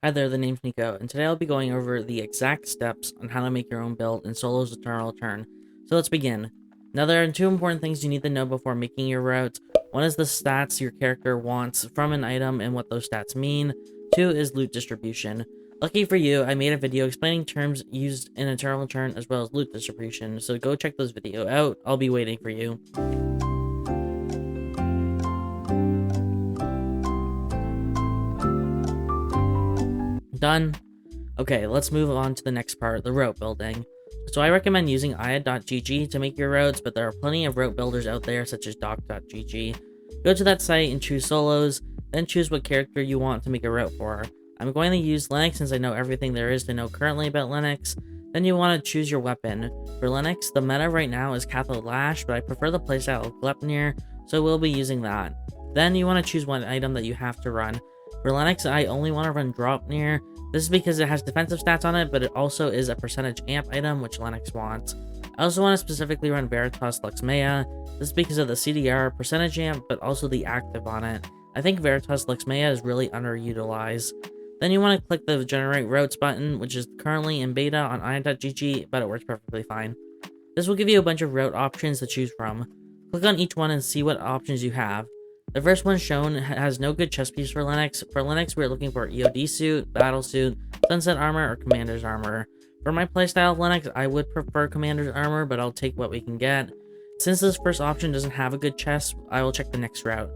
Hi there, the name's Nico, and today I'll be going over the exact steps on how to make your own build in Solo's Eternal Return. So let's begin. Now there are two important things you need to know before making your routes. One is the stats your character wants from an item and what those stats mean. Two is loot distribution. Lucky for you, I made a video explaining terms used in Eternal Return as well as loot distribution, so go check those videos out. I'll be waiting for you. Done. Okay, let's move on to the next part, the route building. So I recommend using aya.gg to make your routes, but there are plenty of route builders out there such as doc.gg. Go to that site and choose solos, then choose what character you want to make a route for. I'm going to use Linux since I know everything there is to know currently about Linux. Then you want to choose your weapon. For Linux, the meta right now is Cathode Lash, but I prefer the playstyle of Glepnir, so we'll be using that. Then you want to choose one item that you have to run. For Linux, I only want to run Dropnir. This is because it has defensive stats on it, but it also is a percentage amp item, which Linux wants. I also want to specifically run Veritas Lux Maya. This is because of the CDR, percentage amp, but also the active on it. I think Veritas Lux Maya is really underutilized. Then you want to click the Generate Routes button, which is currently in beta on aya.gg, but it works perfectly fine. This will give you a bunch of route options to choose from. Click on each one and see what options you have. The first one shown has no good chest piece for Linux. For Linux, we're looking for EOD suit, battle suit, sunset armor, or commander's armor. For my playstyle of Linux, I would prefer commander's armor, but I'll take what we can get. Since this first option doesn't have a good chest, I will check the next route.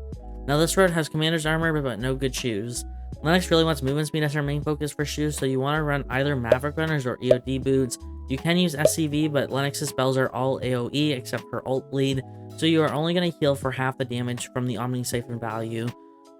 Now this route has commander's armor, but no good shoes. Linux really wants movement speed as our main focus for shoes, so you want to run either Maverick Runners or EOD boots. You can use SCV, but Linux's spells are all AoE except for Alt Bleed, so you are only going to heal for half the damage from the Omni Siphon value.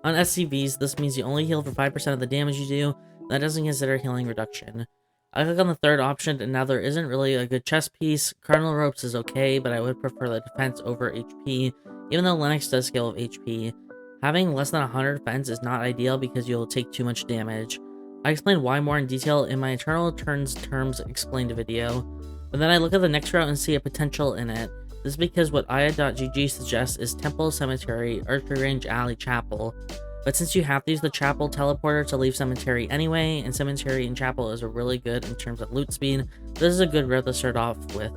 On SCVs, this means you only heal for 5% of the damage you do. That doesn't consider healing reduction. I click on the third option, and now there isn't really a good chest piece. Cardinal Ropes is okay, but I would prefer the defense over HP, even though Linux does scale with HP. Having less than 100 defense is not ideal because you'll take too much damage. I explained why more in detail in my Eternal Returns Terms Explained video, but then I look at the next route and see a potential in it. This is because what aya.gg suggests is Temple, Cemetery, Archery Range, Alley, Chapel. But since you have to use the Chapel teleporter to leave Cemetery anyway, and Cemetery and Chapel is really good in terms of loot speed, this is a good route to start off with.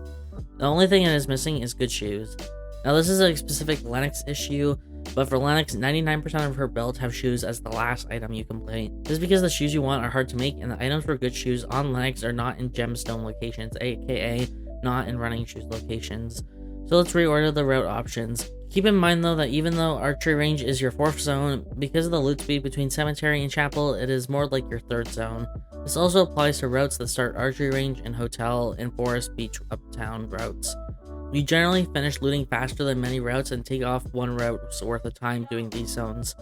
The only thing it is missing is good shoes. Now this is a specific Linux issue, but for Linux, 99% of her builds have shoes as the last item you complete. This is because the shoes you want are hard to make, and the items for good shoes on Linux are not in gemstone locations, aka not in running shoes locations. So let's reorder the route options. Keep in mind though that even though archery range is your 4th zone, because of the loot speed between cemetery and chapel, it is more like your 3rd zone. This also applies to routes that start archery range and hotel and forest beach uptown routes. You generally finish looting faster than many routes and take off one route's worth of time doing these zones.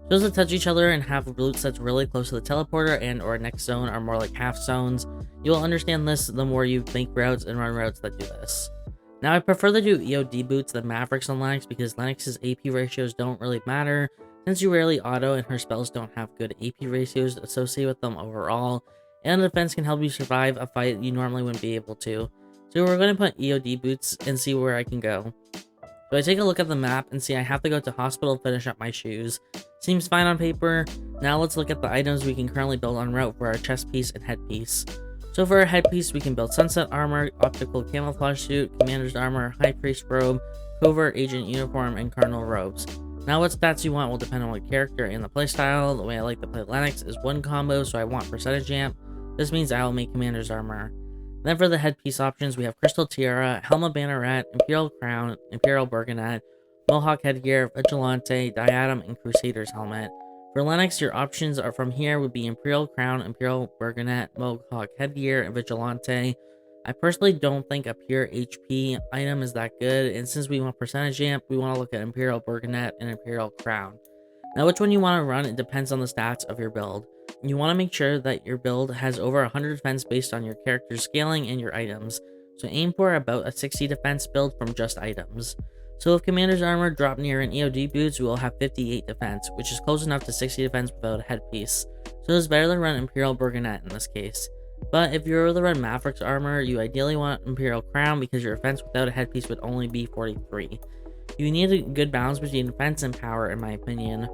Those that touch each other and have loot sets really close to the teleporter and or next zone are more like half zones. You will understand this the more you make routes and run routes that do this. Now I prefer to do EOD boots than Mavericks on Linux because Linux's AP ratios don't really matter, since you rarely auto and her spells don't have good AP ratios associated with them overall, and the defense can help you survive a fight you normally wouldn't be able to. So we're going to put EOD boots and see where I can go. So I take a look at the map and see I have to go to hospital to finish up my shoes. Seems fine on paper. Now let's look at the items we can currently build on route for our chest piece and headpiece. So for our headpiece, we can build Sunset Armor, Optical Camouflage Suit, Commander's Armor, High Priest Robe, Covert Agent Uniform, and Cardinal Robes. Now what stats you want will depend on what character and the playstyle. The way I like to play Linux is one combo, so I want percentage amp. This means I will make Commander's Armor. Then for the headpiece options, we have Crystal Tiara, Helma Banneret, Imperial Crown, Imperial Burgonet, Mohawk Headgear, Vigilante, Diadem, and Crusader's Helmet. For Linux, your options are from here would be Imperial Crown, Imperial Burgonet, Mohawk Headgear, and Vigilante. I personally don't think a pure HP item is that good, and since we want percentage amp, we want to look at Imperial Burgonet and Imperial Crown. Now which one you want to run, it depends on the stats of your build. You want to make sure that your build has over 100 defense based on your character's scaling and your items, so aim for about a 60 defense build from just items. So with Commander's Armor, Dropnir, and EOD boots, we will have 58 defense, which is close enough to 60 defense without a headpiece, so it's better to run Imperial Burgonet in this case. But if you're to run Maverick's Armor, you ideally want Imperial Crown because your defense without a headpiece would only be 43. You need a good balance between defense and power in my opinion.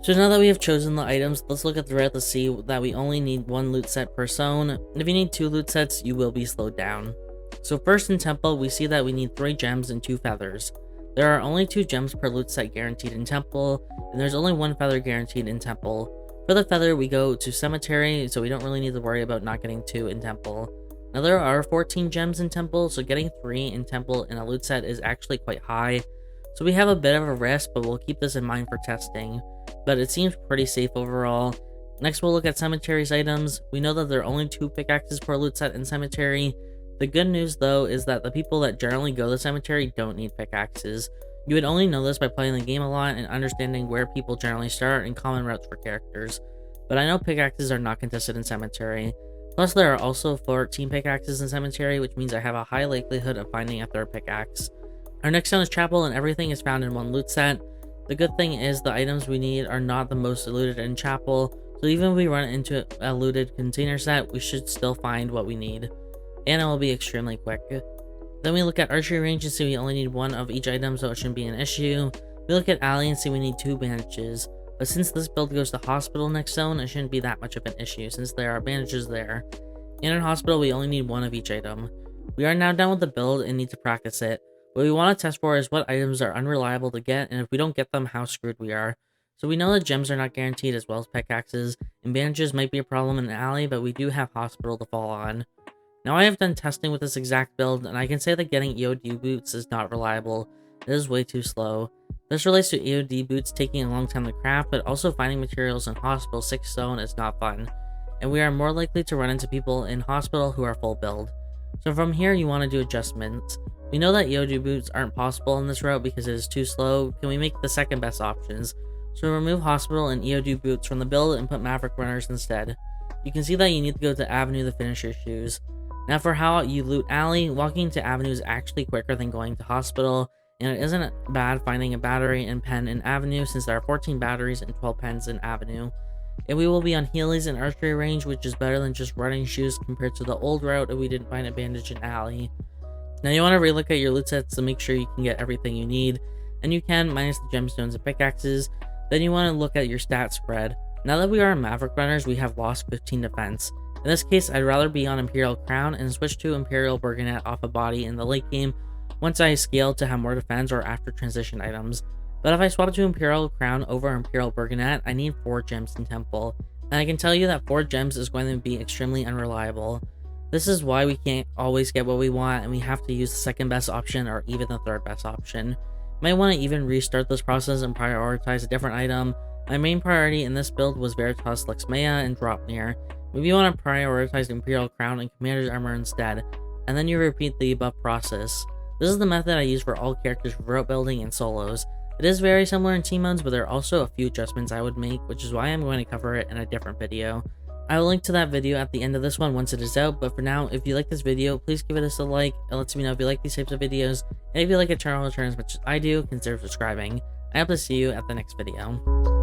So now that we have chosen the items, let's look at the route to see that we only need 1 loot set per zone, and if you need 2 loot sets, you will be slowed down. So first in Temple, we see that we need 3 gems and 2 feathers. There are only 2 gems per loot set guaranteed in Temple, and there's only 1 feather guaranteed in Temple. For the feather, we go to Cemetery, so we don't really need to worry about not getting 2 in Temple. Now there are 14 gems in Temple, so getting 3 in Temple in a loot set is actually quite high. So we have a bit of a risk, but we'll keep this in mind for testing. But it seems pretty safe overall. Next we'll look at Cemetery's items. We know that there are only 2 pickaxes per loot set in Cemetery. The good news though is that the people that generally go to Cemetery don't need pickaxes. You would only know this by playing the game a lot and understanding where people generally start and common routes for characters. But I know pickaxes are not contested in Cemetery. Plus there are also 14 pickaxes in Cemetery, which means I have a high likelihood of finding a 3rd pickaxe. Our next zone is Chapel, and everything is found in 1 loot set. The good thing is the items we need are not the most looted in Chapel, so even if we run into a looted container set, we should still find what we need. And it will be extremely quick. Then we look at Archery Range and see we only need 1 of each item, so it shouldn't be an issue. We look at Alley and see we need 2 bandages. But since this build goes to Hospital next zone, it shouldn't be that much of an issue since there are bandages there. And in Hospital, we only need 1 of each item. We are now done with the build and need to practice it. What we want to test for is what items are unreliable to get, and if we don't get them, how screwed we are. So we know that gems are not guaranteed as well as pickaxes, and bandages might be a problem in the alley, but we do have Hospital to fall on. Now I have done testing with this exact build, and I can say that getting EOD boots is not reliable. It is way too slow. This relates to EOD boots taking a long time to craft, but also finding materials in Hospital 6 zone is not fun, and we are more likely to run into people in Hospital who are full build. So from here you want to do adjustments. We know that EOD boots aren't possible on this route because it is too slow. Can we make the second best options? So remove Hospital and EOD boots from the build and put Maverick Runners instead. You can see that you need to go to Avenue to finish your shoes. Now for how you loot Alley, walking to Avenue is actually quicker than going to Hospital, and it isn't bad finding a battery and pen in Avenue since there are 14 batteries and 12 pens in Avenue. And we will be on Heelys and Archery Range, which is better than just running shoes compared to the old route if we didn't find a bandage in Alley. Now you want to relook at your loot sets to make sure you can get everything you need, and you can minus the gemstones and pickaxes. Then you want to look at your stat spread. Now that we are on Maverick Runners, we have lost 15 defense. In this case, I'd rather be on Imperial Crown and switch to Imperial Burgonet off a body in the late game once I scale to have more defense or after transition items. But if I swap to Imperial Crown over Imperial Burgonet, I need 4 gems in Temple, and I can tell you that 4 gems is going to be extremely unreliable. This is why we can't always get what we want, and we have to use the second best option or even the third best option. You might want to even restart this process and prioritize a different item. My main priority in this build was Veritas Lexmea and Dropnir. Maybe you want to prioritize Imperial Crown and Commander's Armor instead, and then you repeat the above process. This is the method I use for all characters for route building and solos. It is very similar in team modes, but there are also a few adjustments I would make, which is why I'm going to cover it in a different video. I will link to that video at the end of this one once it is out, but for now, if you like this video, please give it a like. It lets me know if you like these types of videos, and if you like Eternal Return as much as I do, consider subscribing. I hope to see you at the next video.